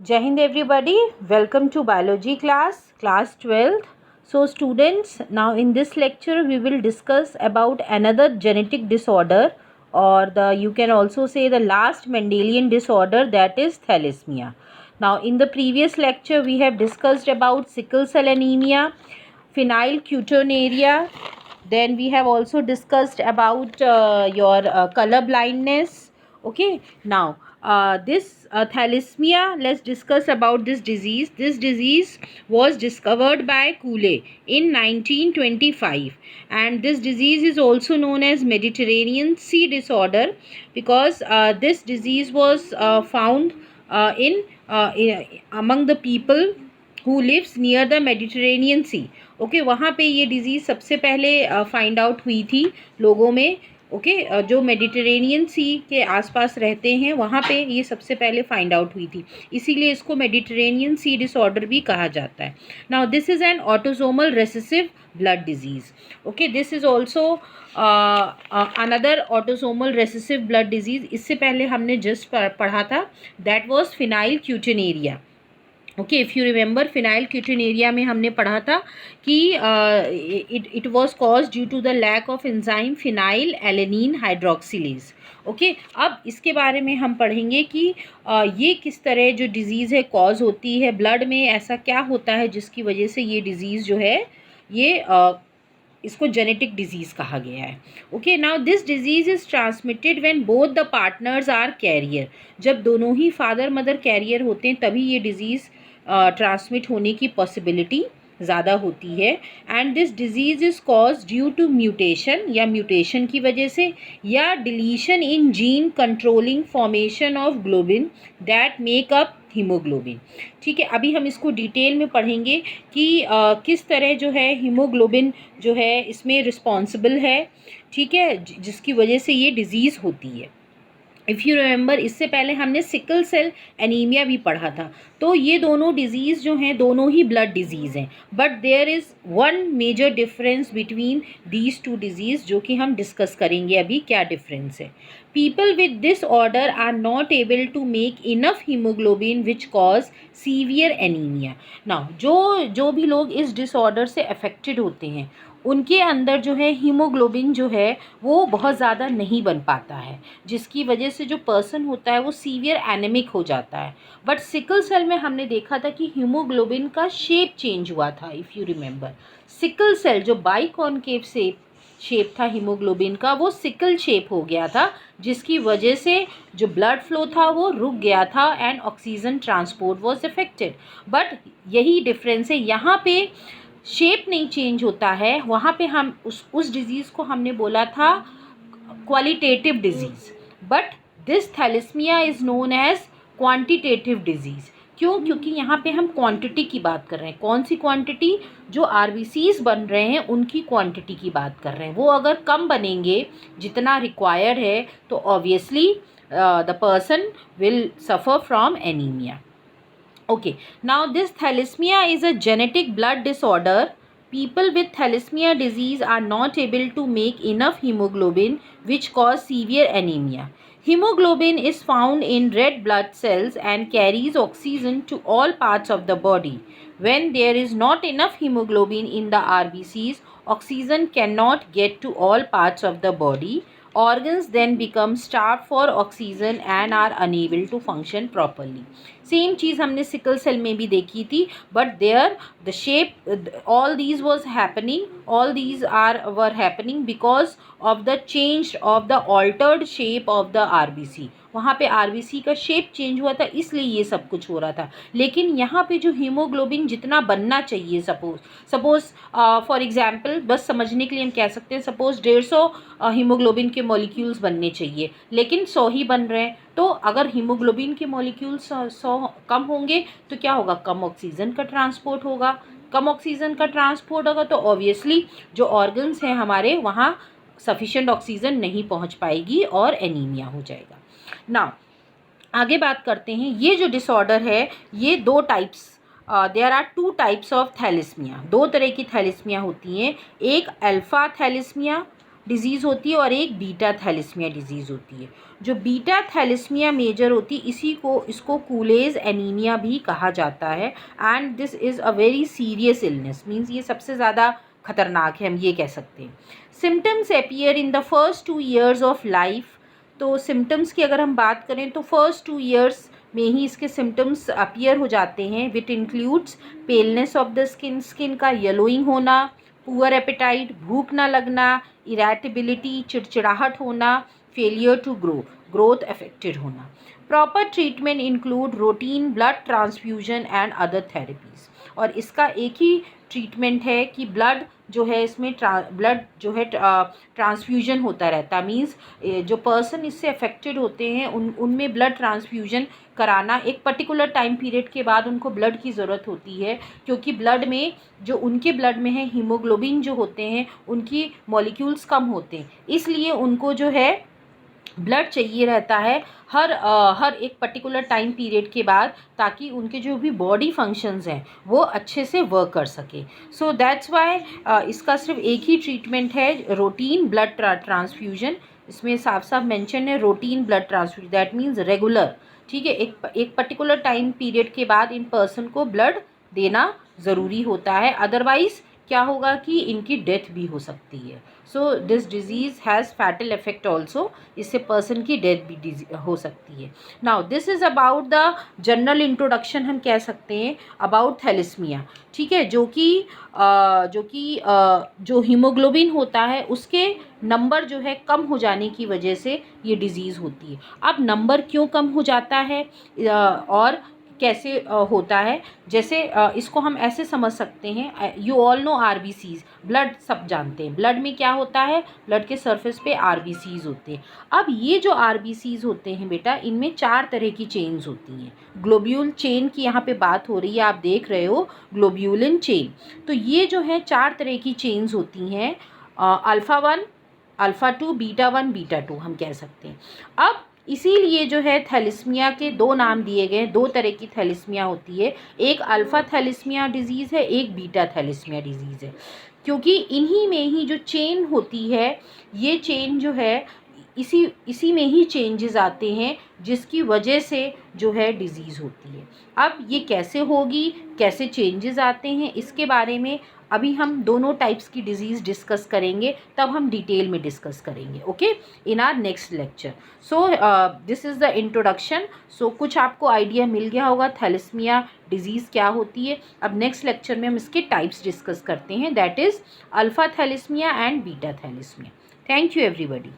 Jai Hind everybody, welcome to biology class 12th. So students, now in this lecture we will discuss about another genetic disorder, or you can also say the last Mendelian disorder, that is thalassemia. Now in the previous lecture we have discussed about sickle cell anemia, phenylketonuria, then we have also discussed about your color blindness. Okay, now this thalassemia, let's discuss about this disease. This disease was discovered by Cooley in 1925, and this disease is also known as Mediterranean Sea disorder, because this disease was found among the people who lives near the Mediterranean Sea. Okay वहाँ पे ये disease सबसे पहले find out हुई थी लोगों में. Okay जो मेडिटेरेनियन सी के आसपास रहते हैं वहाँ पे ये सबसे पहले फाइंड आउट हुई थी, इसीलिए इसको मेडिटेरेनियन सी डिसऑर्डर भी कहा जाता है. Now this is an autosomal recessive blood disease. Okay, this is also another autosomal recessive blood disease. इससे पहले हमने जस्ट पढ़ा था, that was phenylketonuria. Okay, if you remember, phenylketonuria में हमने पढ़ा था कि it was cause due to the lack of enzyme phenyl alanine hydroxylase. Okay, अब इसके बारे में हम पढ़ेंगे कि ये किस तरह जो डिज़ीज़ है कॉज होती है ब्लड में, ऐसा क्या होता है जिसकी वजह से ये डिज़ीज़ जो है ये इसको जेनेटिक डिजीज़ कहा गया है. Okay, now this disease is transmitted when both the partners are carrier. जब दोनों ही फादर मदर कैरियर होते हैं तभी ये डिज़ीज़ ट्रांसमिट होने की पॉसिबिलिटी ज़्यादा होती है. And this disease is cause due to mutation, या म्यूटेशन की वजह से, या deletion in gene controlling formation of globin that make up haemoglobin. ठीक है, अभी हम इसको डिटेल में पढ़ेंगे कि किस तरह जो है हीमोग्लोबिन जो है इसमें रिस्पॉन्सिबल है. ठीक है, जिसकी वजह से ये डिज़ीज़ होती है. इफ़ यू रिमेंबर, इससे पहले हमने सिकल सेल एनीमिया भी पढ़ा था. तो ये दोनों डिज़ीज़ जो हैं दोनों ही ब्लड डिज़ीज़ हैं, but there is one major difference between these two disease, जो कि हम डिस्कस करेंगे अभी क्या डिफरेंस है. People with this order are not able to make enough haemoglobin which cause severe anaemia. Now जो भी लोग इस डिसऑर्डर से अफेक्टेड होते हैं उनके अंदर जो है हीमोग्लोबिन जो है वो बहुत ज़्यादा नहीं बन पाता है, जिसकी वजह से जो पर्सन होता है वो सीवियर एनेमिक हो जाता है. बट सिकल सेल में हमने देखा था कि हीमोग्लोबिन का शेप चेंज हुआ था. If you remember, sickle cell जो बाइकॉनकेव शेप था हीमोग्लोबिन का, वो सिकल शेप हो गया था, जिसकी वजह से जो ब्लड फ्लो था वो रुक गया था and oxygen transport was affected. But यही डिफरेंस है, यहाँ पे शेप नहीं चेंज होता है. वहाँ पे हम उस डिज़ीज़ को हमने बोला था qualitative disease, but this thalassaemia is known as quantitative disease. क्यों? क्योंकि यहाँ पे हम क्वांटिटी की बात कर रहे हैं. कौन सी क्वांटिटी? जो आरबीसीज बन रहे हैं उनकी क्वांटिटी की बात कर रहे हैं. वो अगर कम बनेंगे जितना रिक्वायर्ड है तो obviously the person will suffer from anaemia. Okay, now this thalassemia is a genetic blood disorder. People with thalassemia disease are not able to make enough hemoglobin, which cause severe anemia. Hemoglobin is found in red blood cells and carries oxygen to all parts of the body. When there is not enough hemoglobin in the RBCs, oxygen cannot get to all parts of the body. Organs then become starved for oxygen and are unable to function properly. Same चीज़ हमने sickle cell में भी देखी थी, but there the shape, all these was happening, all these were happening because of the change of the altered shape of the RBC. वहाँ पे RBC का shape change हुआ था, इसलिए ये सब कुछ हो रहा था. लेकिन यहाँ पे जो हीमोग्लोबिन जितना बनना चाहिए, सपोज फॉर एग्जांपल, बस समझने के लिए हम कह सकते हैं, सपोज 150 हीमोग्लोबिन के मॉलिक्यूल्स बनने चाहिए, लेकिन 100 ही बन रहे हैं. तो अगर हीमोग्लोबिन के मॉलिक्यूल्स 100 कम होंगे तो क्या होगा? कम ऑक्सीजन का ट्रांसपोर्ट होगा. कम ऑक्सीजन का ट्रांसपोर्ट होगा तो ऑब्वियसली जो ऑर्गन्स हैं हमारे वहाँ सफिशिएंट ऑक्सीजन नहीं पहुँच पाएगी और एनीमिया हो जाएगा. नाउ आगे बात करते हैं. ये जो डिसऑर्डर है ये दो types, there are 2 types of thalassaemia. 2 तरह की थैलेसीमिया होती हैं. एक अल्फ़ा थैलेसीमिया डिजीज़ होती है और एक बीटा थैलेसीमिया डिजीज़ होती है। जो बीटा थैलेसीमिया मेजर होती है इसको कूलेज एनीमिया भी कहा जाता है and this is a very serious illness, means ये सबसे ज़्यादा खतरनाक है, हम ये कह सकते हैं। Symptoms appear in the first 2 years of life. तो सिम्टम्स की अगर हम बात करें तो फर्स्ट 2 ईयर्स में ही इसके सिम्टम्स अपीयर हो जाते हैं, which includes paleness of the skin का येलोइंग होना, पुअर एपेटाइट, भूख ना लगना, इरेटेबिलिटी, चिड़चिड़ाहट होना, फेलियर टू ग्रोथ अफेक्टेड होना। Proper treatment include routine blood transfusion and other therapies. और इसका एक ही ट्रीटमेंट है कि ब्लड जो है इसमें ब्लड जो है ट्रांसफ्यूजन होता रहता है, मीन्स जो पर्सन इससे अफेक्टेड होते हैं उनमें ब्लड ट्रांसफ्यूजन कराना, एक पर्टिकुलर टाइम पीरियड के बाद उनको ब्लड की ज़रूरत होती है, क्योंकि ब्लड में जो उनके ब्लड में है हीमोग्लोबिन जो होते हैं उनकी मॉलिक्यूल्स कम होते हैं, इसलिए उनको जो है ब्लड चाहिए रहता है हर एक पर्टिकुलर टाइम पीरियड के बाद, ताकि उनके जो भी बॉडी फंक्शंस हैं वो अच्छे से वर्क कर सके। सो दैट्स वाई इसका सिर्फ एक ही ट्रीटमेंट है, रूटीन ब्लड ट्रांसफ्यूजन। इसमें साफ साफ मेंशन है routine blood transfusion, that means regular, ठीक है। एक पर्टिकुलर टाइम पीरियड के बाद इन पर्सन को ब्लड देना ज़रूरी होता है, अदरवाइज़ क्या होगा कि इनकी डेथ भी हो सकती है। So this disease has fatal effect also, इससे पर्सन की डेथ भी हो सकती है। Now this is about the general introduction, हम कह सकते हैं अबाउट थैलेसीमिया, ठीक है, जो कि जो हीमोग्लोबिन होता है उसके नंबर जो है कम हो जाने की वजह से ये डिज़ीज़ होती है। अब नंबर क्यों कम हो जाता है और कैसे होता है, जैसे इसको हम ऐसे समझ सकते हैं, you all know RBCs, blood सब जानते हैं, ब्लड में क्या होता है, ब्लड के सरफेस पे आरबीसीज होते हैं। अब ये जो आरबीसीज होते हैं बेटा, इनमें 4 तरह की चेन्स होती हैं। ग्लोब्यूल चेन की यहाँ पे बात हो रही है, आप देख रहे हो ग्लोब्यूलिन चेन। तो ये जो है 4 तरह की चेन्स होती हैं, अल्फ़ा 1, अल्फ़ा 2, बीटा 1, बीटा 2 हम कह सकते हैं। अब इसीलिए जो है थैलेसीमिया के 2 नाम दिए गए, 2 तरह की थैलेसीमिया होती है, एक अल्फ़ा थैलेसीमिया डिजीज़ है, एक बीटा थैलेसीमिया डिजीज़ है, क्योंकि इन्हीं में ही जो चेन होती है, ये चेन जो है इसी में ही चेंजेस आते हैं, जिसकी वजह से जो है डिज़ीज़ होती है। अब ये कैसे होगी, कैसे चेंजेस आते हैं, इसके बारे में अभी हम दोनों टाइप्स की डिज़ीज़ डिस्कस करेंगे, तब हम डिटेल में डिस्कस करेंगे, okay, in our next lecture. So this is the introduction. So कुछ आपको आइडिया मिल गया होगा थैलेसीमिया डिज़ीज़ क्या होती है। अब नेक्स्ट लेक्चर में हम इसके टाइप्स डिस्कस करते हैं, that is alpha thalassemia and beta thalassemia. Thank you everybody.